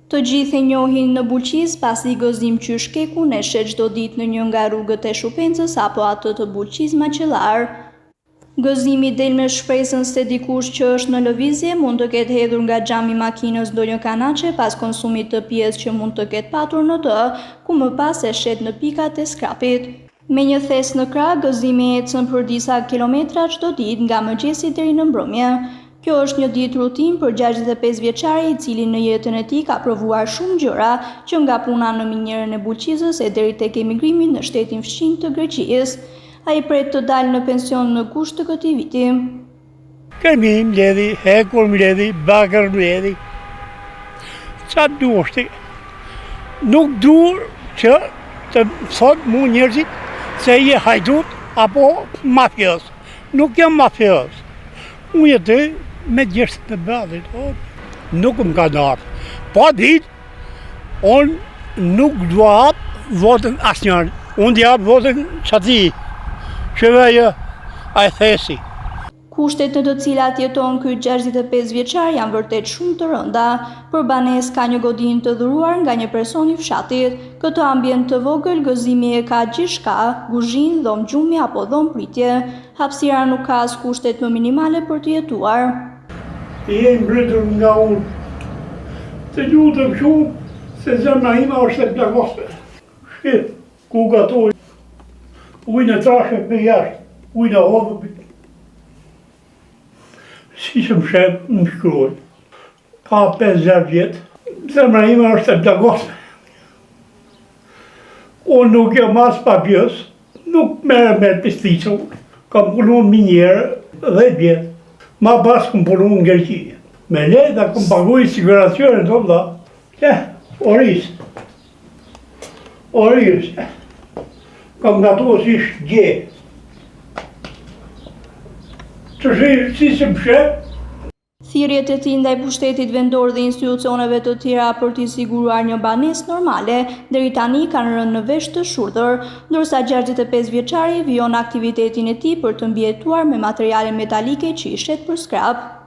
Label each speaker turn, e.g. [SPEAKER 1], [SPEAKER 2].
[SPEAKER 1] Të gjithë e njohin në Bulqiz pasi gëzim që shkeku në shet çdo ditë në një nga rrugët e Shupencës apo atë të Bulqiz Maqellar. Gëzimi del me shpresën se dikush që është në lëvizje mund të ketë hedhur nga xhami i makinës ndonjë kanaçe pas konsumit të pjesë që mund të ketë patur në të, ku më pas e shet në pikat e skrapit. Me një thes në krah, gëzimi ecën për disa kilometra çdo ditë nga mëngjesi deri në mbrëmje. Kjo është një ditë rutin për 65 vjeçari i cili në jetën e tij ka provuar shumë gjëra, që nga puna në minjerën e Bulqizës e deri tek emigrimi në shtetin fqin të Greqisë. Ai pret të dalë në pension në gusht të këtij viti.
[SPEAKER 2] Kemi mbledhi, hekur mbledhi, bakër mbledhi. Çfarë duhesh ti? Nuk duhet që të thot mu njerëzit se je hajdut apo mafios. Nuk jam mafios. Unë jetoj me gjersit të badit. Nuk më ka darë. Pa ditë, unë nuk dua hap votën asnjëri. Unë di hap votën qati. Që veja a e thesi.
[SPEAKER 1] Kushtet në të cilat jeton ky 65 vjeçar janë vërtet shumë të rënda. Për banesë ka një godinë të dhuruar nga një person i fshatit. Këtë ambient të vogël gëzimi e ka gjithçka, kuzhinë, dhomë gjumi apo dhomë pritje. Hapësira nuk ka as kushtet më minimale për të jetuar.
[SPEAKER 2] Je mbritur nga unë. Të lutem shumë se zemra ime është e plagosur. Shit, ku gatoj. Ujnë e trashe për jashtë, ujnë e hodhë për... Si që më shep, më shkruaj. Ka 50 vjetë, zemra ime është e plagosur. Unë nuk jam as papjës, nuk merrem me pisticën. Kam punu në minjerë 10 vjetë. Ma pas kam punu në Greqi. Me leta kam paguaj siguracionin të vëlla. Oris. Kam gatuar si shgje. Të si që më shep.
[SPEAKER 1] Thirrjet e tij ndaj pushtetit vendor dhe institucioneve të tjera për t'i siguruar një banesë normale, deri tani kanë rënë në vesh të shurdhër, ndërsa 65 vjeçari vijon aktivitetin e tij për të mbijetuar me materiale metalike që i shet për skrap.